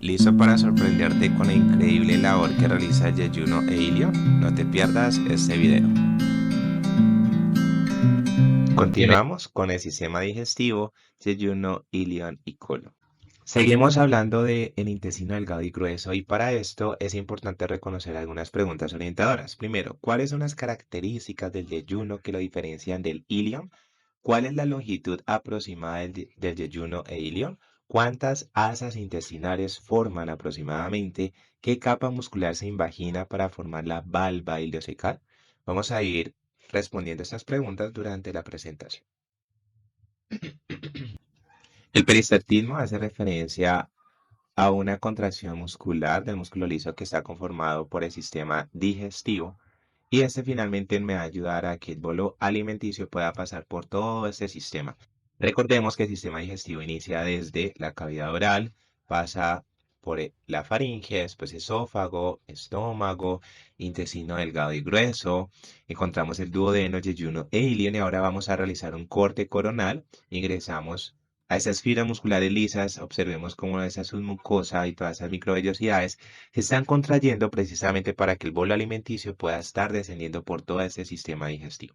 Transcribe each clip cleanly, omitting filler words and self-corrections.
¿Listo para sorprenderte con la increíble labor que realiza Yeyuno e Ilio? No te pierdas este video. Continuamos con el sistema digestivo, Yeyuno, Ilion y colon. Seguimos hablando del intestino delgado y grueso y para esto es importante reconocer algunas preguntas orientadoras. Primero, ¿cuáles son las características del yeyuno que lo diferencian del ilion? ¿Cuál es la longitud aproximada del yeyuno e ilion? ¿Cuántas asas intestinales forman aproximadamente? ¿Qué capa muscular se invagina para formar la valva ileocecal? Vamos a ir respondiendo estas preguntas durante la presentación. El peristaltismo hace referencia a una contracción muscular del músculo liso que está conformado por el sistema digestivo y este finalmente me va a ayudar a que el bolo alimenticio pueda pasar por todo este sistema. Recordemos que el sistema digestivo inicia desde la cavidad oral, pasa por la faringe, después esófago, estómago, intestino delgado y grueso. Encontramos el duodeno, yeyuno e ilion y ahora vamos a realizar un corte coronal. Ingresamos a esas fibras musculares lisas, observemos cómo esa submucosa y todas esas microvellosidades se están contrayendo precisamente para que el bolo alimenticio pueda estar descendiendo por todo ese sistema digestivo.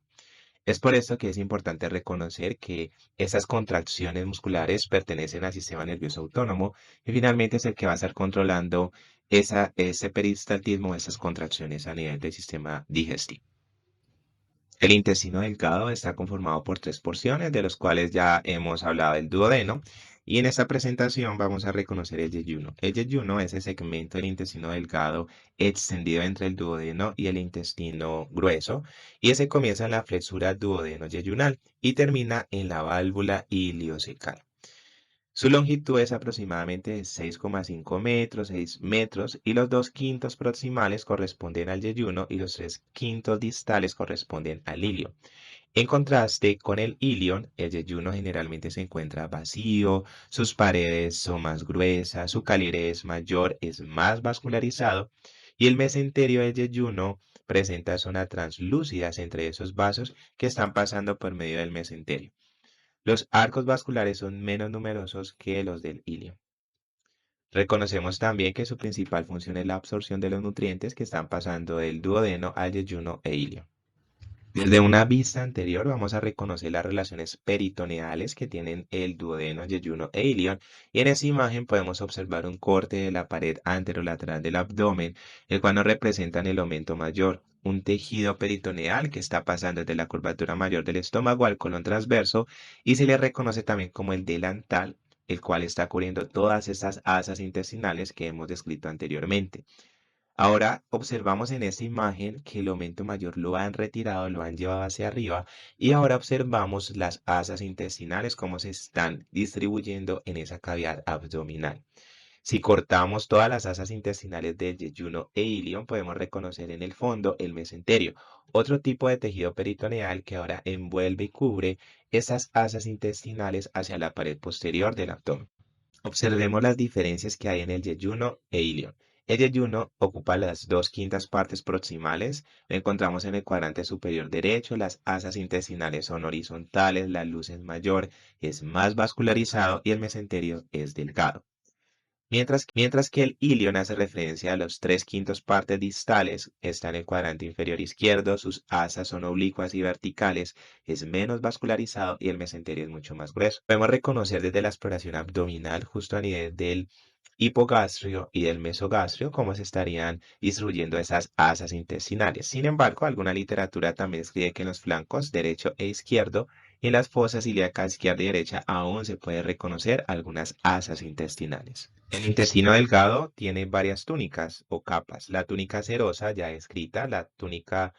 Es por esto que es importante reconocer que esas contracciones musculares pertenecen al sistema nervioso autónomo y finalmente es el que va a estar controlando ese peristaltismo, esas contracciones a nivel del sistema digestivo. El intestino delgado está conformado por tres porciones, de los cuales ya hemos hablado del duodeno. Y en esta presentación vamos a reconocer el yeyuno. El yeyuno es el segmento del intestino delgado extendido entre el duodeno y el intestino grueso. Y ese comienza en la flexura duodeno-yeyunal y termina en la válvula ileocecal. Su longitud es aproximadamente de 6,5 metros, 6 metros, y los 2 quintos proximales corresponden al yeyuno y los 3 quintos distales corresponden al ilio. En contraste con el ilion, el yeyuno generalmente se encuentra vacío, sus paredes son más gruesas, su calibre es mayor, es más vascularizado, y el mesenterio del yeyuno presenta zonas translúcidas entre esos vasos que están pasando por medio del mesenterio. Los arcos vasculares son menos numerosos que los del ilio. Reconocemos también que su principal función es la absorción de los nutrientes que están pasando del duodeno al yeyuno e ilio. Desde una vista anterior vamos a reconocer las relaciones peritoneales que tienen el duodeno, yeyuno e ilion y en esa imagen podemos observar un corte de la pared anterolateral del abdomen, el cual nos representa en el aumento mayor, un tejido peritoneal que está pasando desde la curvatura mayor del estómago al colon transverso y se le reconoce también como el delantal, el cual está cubriendo todas estas asas intestinales que hemos descrito anteriormente. Ahora observamos en esta imagen que el aumento mayor lo han retirado, lo han llevado hacia arriba y ahora observamos las asas intestinales cómo se están distribuyendo en esa cavidad abdominal. Si cortamos todas las asas intestinales del yeyuno e ilion, podemos reconocer en el fondo el mesenterio, otro tipo de tejido peritoneal que ahora envuelve y cubre esas asas intestinales hacia la pared posterior del abdomen. Observemos las diferencias que hay en el yeyuno e ilion. El yeyuno ocupa las 2 quintas partes proximales. Lo encontramos en el cuadrante superior derecho. Las asas intestinales son horizontales, la luz es mayor, es más vascularizado y el mesenterio es delgado. Mientras que el ilion hace referencia a los 3 quintos partes distales, está en el cuadrante inferior izquierdo, sus asas son oblicuas y verticales, es menos vascularizado y el mesenterio es mucho más grueso. Podemos reconocer desde la exploración abdominal, justo a nivel del hipogastrio y del mesogastrio, cómo se estarían distribuyendo esas asas intestinales. Sin embargo, alguna literatura también escribe que en los flancos derecho e izquierdo y en las fosas ilíacas izquierda y derecha aún se puede reconocer algunas asas intestinales. El intestino delgado tiene varias túnicas o capas. La túnica serosa ya escrita, la túnica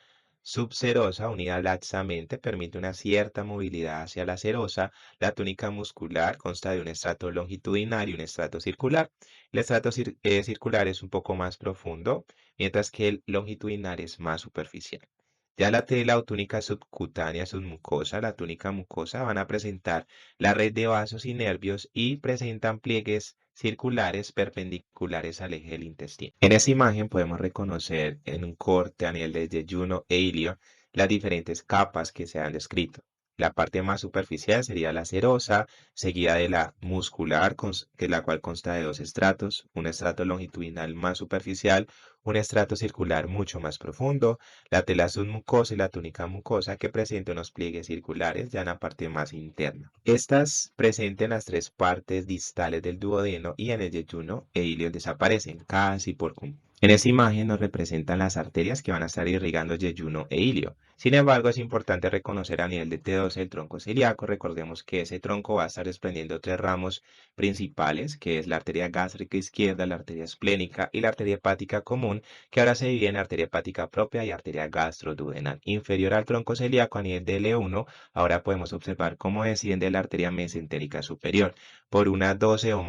subserosa unida laxamente permite una cierta movilidad hacia la serosa. La túnica muscular consta de un estrato longitudinal y un estrato circular. El estrato circular es un poco más profundo, mientras que el longitudinal es más superficial. Ya la tela o túnica subcutánea, submucosa, la túnica mucosa van a presentar la red de vasos y nervios y presentan pliegues circulares perpendiculares al eje del intestino. En esta imagen podemos reconocer en un corte a nivel de yeyuno e ilio las diferentes capas que se han descrito. La parte más superficial sería la serosa, seguida de la muscular, que la cual consta de dos estratos, un estrato longitudinal más superficial, un estrato circular mucho más profundo, la tela submucosa y la túnica mucosa que presenta unos pliegues circulares ya en la parte más interna. Estas presentes en las tres partes distales del duodeno y en el yeyuno e ilio desaparecen casi por completo. En esta imagen nos representan las arterias que van a estar irrigando yeyuno e ilio. Sin embargo, es importante reconocer a nivel de T12 el tronco celíaco. Recordemos que ese tronco va a estar desprendiendo tres ramos principales, que es la arteria gástrica izquierda, la arteria esplénica y la arteria hepática común, que ahora se divide en arteria hepática propia y arteria gastroduodenal. Inferior al tronco celíaco a nivel de L1, ahora podemos observar cómo desciende la arteria mesentérica superior. Por unas 12 o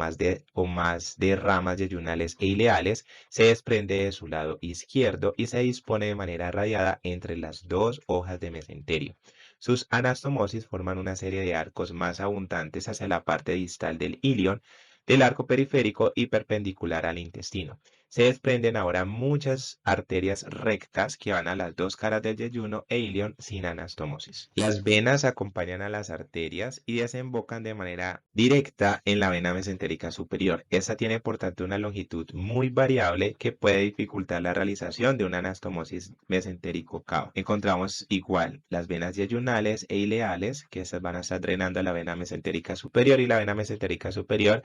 más de ramas yeyunales e ileales, se desprende de su lado izquierdo y se dispone de manera radiada entre las dos hojas de mesenterio. Sus anastomosis forman una serie de arcos más abundantes hacia la parte distal del ilion, del arco periférico y perpendicular al intestino. Se desprenden ahora muchas arterias rectas que van a las dos caras del yeyuno e ilion sin anastomosis. Las venas acompañan a las arterias y desembocan de manera directa en la vena mesentérica superior. Esta tiene por tanto una longitud muy variable que puede dificultar la realización de una anastomosis mesentérico-cava. Encontramos igual las venas yeyunales e ileales, que estas van a estar drenando a la vena mesentérica superior y la vena mesentérica superior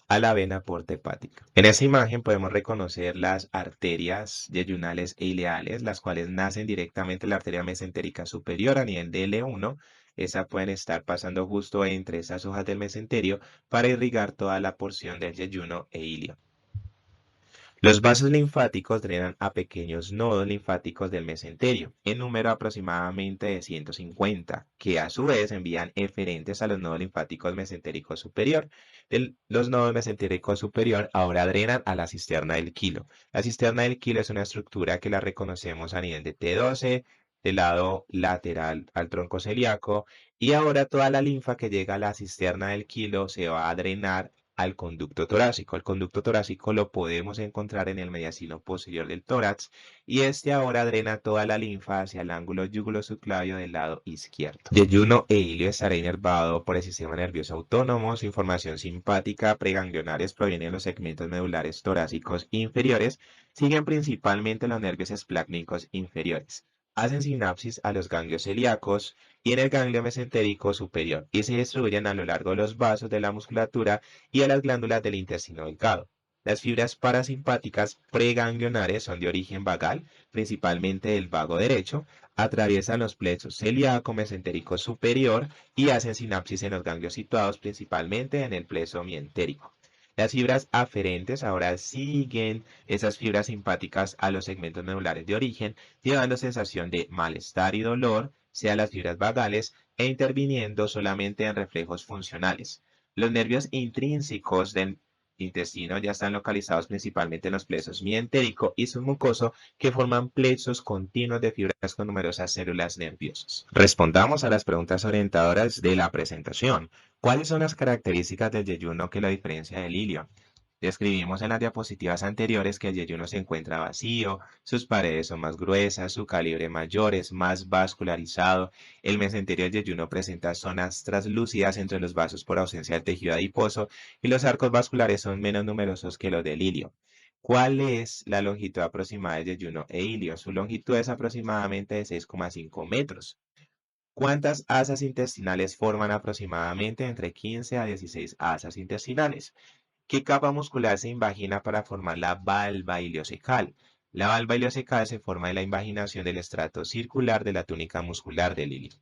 a la vena porta hepática. En esa imagen podemos reconocer las arterias yeyunales e ileales, las cuales nacen directamente de la arteria mesentérica superior a nivel de L1. Esa pueden estar pasando justo entre esas hojas del mesenterio para irrigar toda la porción del yeyuno e ilio. Los vasos linfáticos drenan a pequeños nodos linfáticos del mesenterio, en número aproximadamente de 150, que a su vez envían eferentes a los nodos linfáticos mesentéricos superior. Los nodos mesentéricos superior ahora drenan a la cisterna del quilo. La cisterna del quilo es una estructura que la reconocemos a nivel de T12, del lado lateral al tronco celíaco, y ahora toda la linfa que llega a la cisterna del quilo se va a drenar al conducto torácico. El conducto torácico lo podemos encontrar en el mediastino posterior del tórax y este ahora drena toda la linfa hacia el ángulo yugulosubclavio del lado izquierdo. Yeyuno e ilio estará inervado por el sistema nervioso autónomo. Su información simpática preganglionares proviene de los segmentos medulares torácicos inferiores. Siguen principalmente los nervios esplácnicos inferiores. Hacen sinapsis a los ganglios celíacos y en el ganglio mesentérico superior y se distribuyen a lo largo de los vasos de la musculatura y a las glándulas del intestino delgado. Las fibras parasimpáticas preganglionares son de origen vagal, principalmente del vago derecho, atraviesan los plexos celíaco mesentérico superior y hacen sinapsis en los ganglios situados principalmente en el plexo mientérico. Las fibras aferentes ahora siguen esas fibras simpáticas a los segmentos medulares de origen, llevando sensación de malestar y dolor, sea las fibras vagales, e interviniendo solamente en reflejos funcionales. Los nervios intrínsecos del intestino ya están localizados principalmente en los plexos mientérico y submucoso, que forman plexos continuos de fibras con numerosas células nerviosas. Respondamos a las preguntas orientadoras de la presentación. ¿Cuáles son las características del yeyuno que lo diferencia del ilio? Describimos en las diapositivas anteriores que el yeyuno se encuentra vacío, sus paredes son más gruesas, su calibre mayor, es más vascularizado. El mesenterio del yeyuno presenta zonas translúcidas entre los vasos por ausencia del tejido adiposo y los arcos vasculares son menos numerosos que los del ilio. ¿Cuál es la longitud aproximada del yeyuno e ilio? Su longitud es aproximadamente de 6,5 metros. ¿Cuántas asas intestinales forman aproximadamente entre 15 a 16 asas intestinales? ¿Qué capa muscular se invagina para formar la valva ileocecal? La valva ileocecal se forma de la invaginación del estrato circular de la túnica muscular del ilio.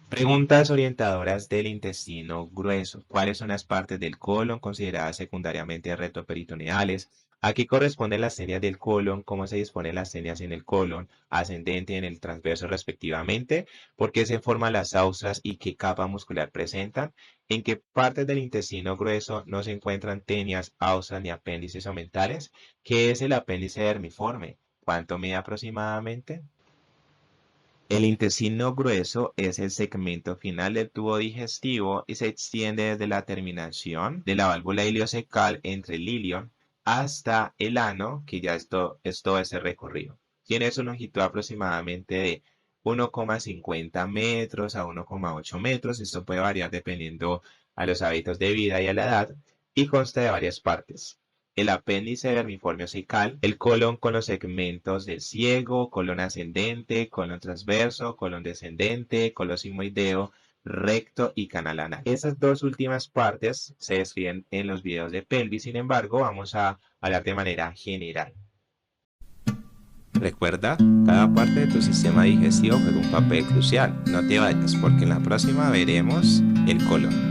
Preguntas orientadoras del intestino grueso. ¿Cuáles son las partes del colon consideradas secundariamente retroperitoneales? ¿A qué corresponden las señas del colon? ¿Cómo se disponen las señas en el colon? Ascendente y en el transverso respectivamente. ¿Por qué se forman las austras y qué capa muscular presentan? ¿En qué partes del intestino grueso no se encuentran tenias, austras ni apéndices omentales? ¿Qué es el apéndice dermiforme? ¿Cuánto mide aproximadamente? El intestino grueso es el segmento final del tubo digestivo y se extiende desde la terminación de la válvula ileocecal entre el ilion hasta el ano, que ya es todo ese recorrido. Tiene su longitud aproximadamente de 1,50 metros a 1,8 metros. Esto puede variar dependiendo a los hábitos de vida y a la edad, y consta de varias partes. El apéndice vermiforme osical, el colon con los segmentos del ciego, colon ascendente, colon transverso, colon descendente, colon sigmoideo, recto y canal anal. Esas dos últimas partes se describen en los videos de pelvis, sin embargo, vamos a hablar de manera general. Recuerda, cada parte de tu sistema digestivo juega un papel crucial. No te vayas porque en la próxima veremos el colon.